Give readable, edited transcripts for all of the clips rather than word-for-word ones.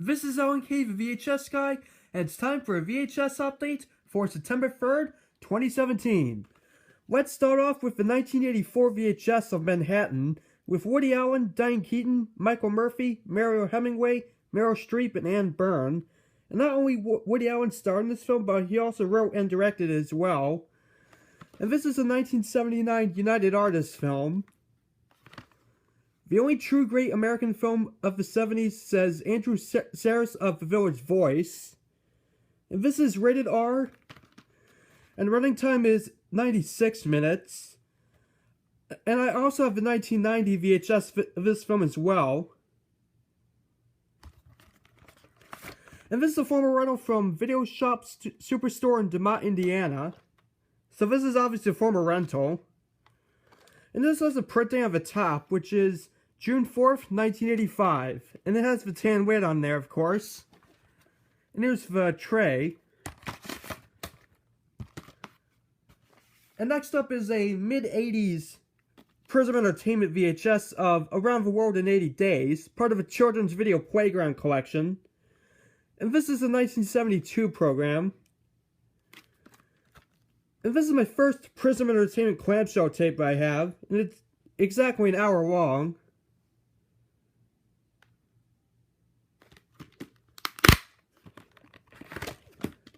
This is Owen K, the VHS guy, and it's time for a VHS update for September 3rd, 2017. Let's start off with the 1984 VHS of Manhattan, with Woody Allen, Diane Keaton, Michael Murphy, Mario Hemingway, Meryl Streep, and Ann Byrne. And not only Woody Allen starred in this film, but he also wrote and directed it as well. And this is a 1979 United Artists film. The only true great American film of the 70s, says Andrew Saris of The Village Voice. And this is rated R. And running time is 96 minutes. And I also have the 1990 VHS of this film as well. And this is a former rental from Video Shop Superstore in DeMott, Indiana. So this is obviously a former rental. And this has a printing on the top, which is June 4th, 1985. And it has the tan weight on there, of course. And here's the tray. And next up is a mid-80s Prism Entertainment VHS of Around the World in 80 Days, part of a children's video playground collection. And this is a 1972 program. And this is my first Prism Entertainment clamshell tape I have, and it's exactly an hour long.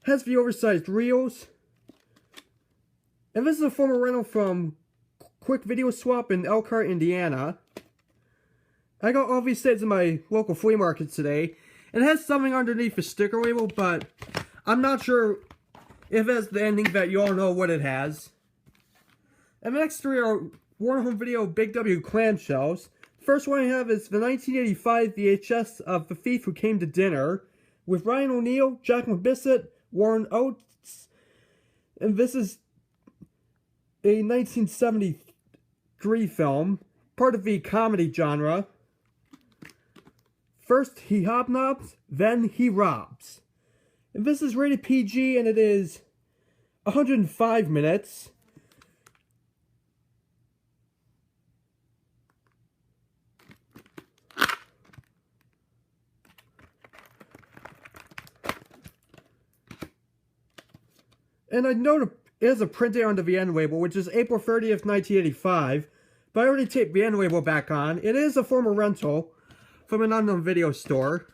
Has the oversized reels. And this is a former rental from Quick Video Swap in Elkhart, Indiana. I got all these tapes in my local flea market today. And it has something underneath the sticker label, but I'm not sure if it has the ending that you all know what it has. And the next three are Warner Home Video Big W clamshells. First one I have is the 1985 VHS of The Thief Who Came to Dinner, with Ryan O'Neal, Jacqueline Bisset, Warren Oates, and this is a 1973 film, part of the comedy genre. First he hobnobs, then he robs. And this is rated PG, and it is 105 minutes. And I note it has a print date on the end label, which is April 30th, 1985. But I already taped the end label back on. It is a former rental from an unknown video store.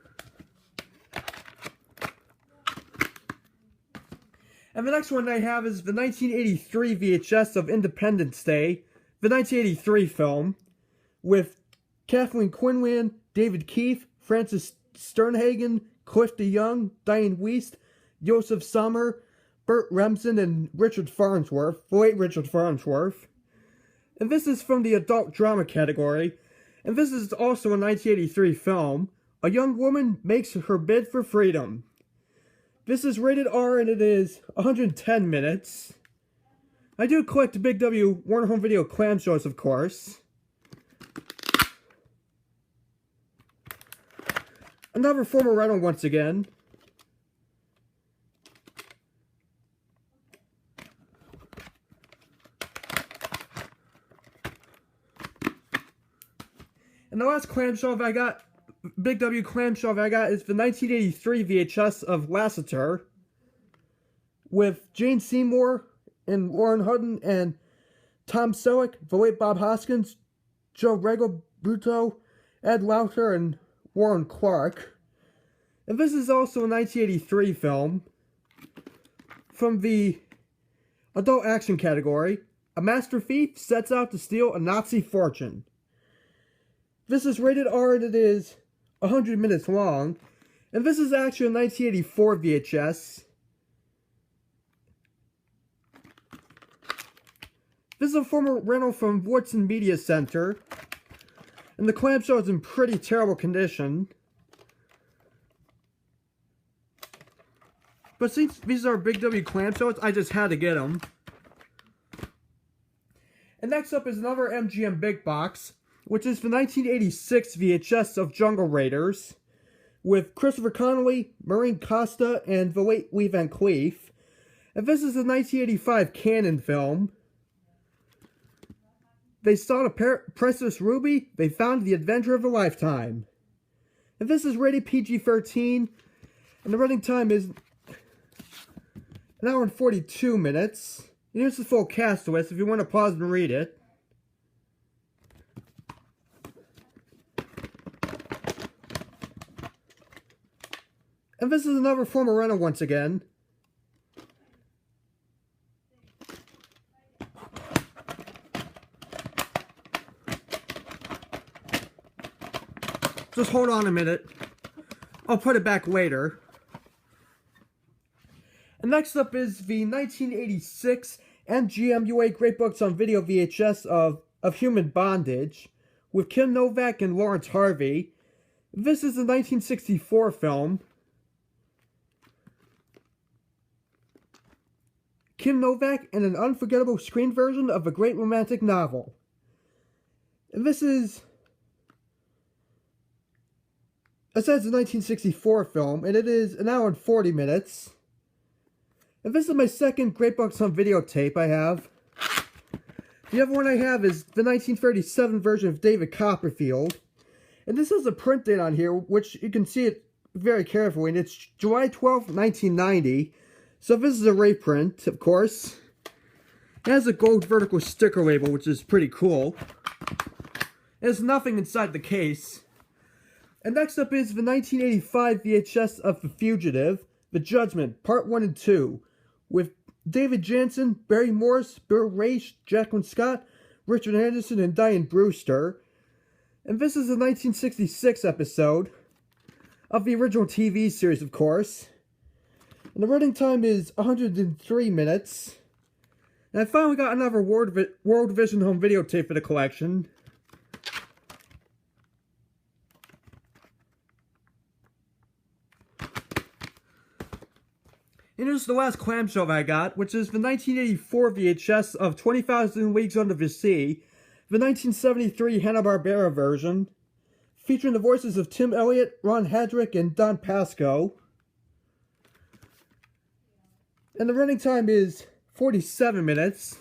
And the next one I have is the 1983 VHS of Independence Day, the 1983 film, with Kathleen Quinlan, David Keefe, Francis Sternhagen, Cliff DeYoung, Diane Wiest, Joseph Sommer, Burt Remsen, and Richard Farnsworth, the late Richard Farnsworth. And this is from the adult drama category. And this is also a 1983 film. A young woman makes her bid for freedom. This is rated R, and it is 110 minutes. I do collect Big W Warner Home Video clamshells, of course. Another former rental once again. And the last clamshell I got, Big W clamshell I got, is the 1983 VHS of Lassiter, with Jane Seymour and Lauren Hutton and Tom Selleck, the late Bob Hoskins, Joe Regalbuto, Ed Lauter, and Warren Clark. And this is also a 1983 film from the adult action category. A master thief sets out to steal a Nazi fortune. This is rated R, and it is 100 minutes long. And this is actually a 1984 VHS. This is a former rental from Woodson Media Center. And the clamshell is in pretty terrible condition. But since these are Big W clamshells, I just had to get them. And next up is another MGM Big Box, which is the 1986 VHS of Jungle Raiders, with Christopher Connolly, Maureen Costa, and the late Lee Van Cleef. And this is a 1985 Cannon film. They sought a priceless ruby, they found the adventure of a lifetime. And this is rated PG-13. And the running time is 1 hour and 42 minutes. And here's the full cast list if you want to pause and read it. And this is another former rental once again. Just hold on a minute. I'll put it back later. And next up is the 1986 MGMUA Great Books on Video VHS of Human Bondage with Kim Novak and Lawrence Harvey. This is a 1964 film. Kim Novak in an unforgettable screen version of a great romantic novel. And this is... It says a 1964 film, and it is 1 hour and 40 minutes. And this is my second Great Books on videotape I have. The other one I have is the 1937 version of David Copperfield. And this has a print date on here, which you can see it very carefully, and it's July 12th, 1990. So this is a reprint, of course. It has a gold vertical sticker label, which is pretty cool. There's nothing inside the case. And next up is the 1985 VHS of The Fugitive, The Judgment, Part 1 and 2, with David Jansen, Barry Morse, Bill Raich, Jacqueline Scott, Richard Anderson, and Diane Brewster. And this is a 1966 episode of the original TV series, of course. And the running time is 103 minutes. And I finally got another World Vision home videotape for the collection. And here's the last clamshell that I got, which is the 1984 VHS of 20,000 Leagues Under the Sea, the 1973 Hanna-Barbera version, featuring the voices of Tim Elliott, Ron Hadrick, and Don Pasco. And the running time is 47 minutes.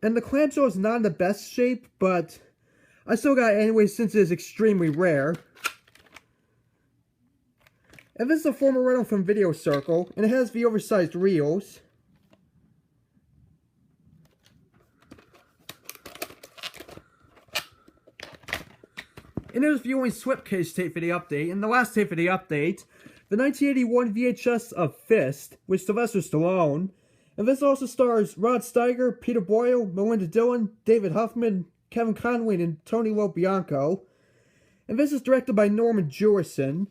And the clamshell is not in the best shape, but I still got it anyway since it is extremely rare. And this is a former rental from Video Circle, and it has the oversized reels. And there's the only slipcase tape for the update, and the last tape for the update, the 1981 VHS of Fist with Sylvester Stallone. And this also stars Rod Steiger, Peter Boyle, Melinda Dillon, David Huffman, Kevin Conway, and Tony LoBianco. And this is directed by Norman Jewison.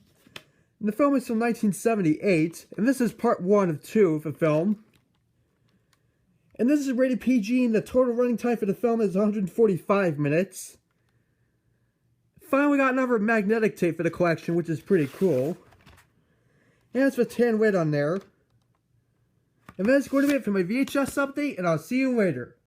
And the film is from 1978, and this is part 1 of 2 of the film. And this is rated PG, and the total running time for the film is 145 minutes. Finally got another magnetic tape for the collection, which is pretty cool. And it's the tan lid on there. And that's going to be it for my VHS update, and I'll see you later.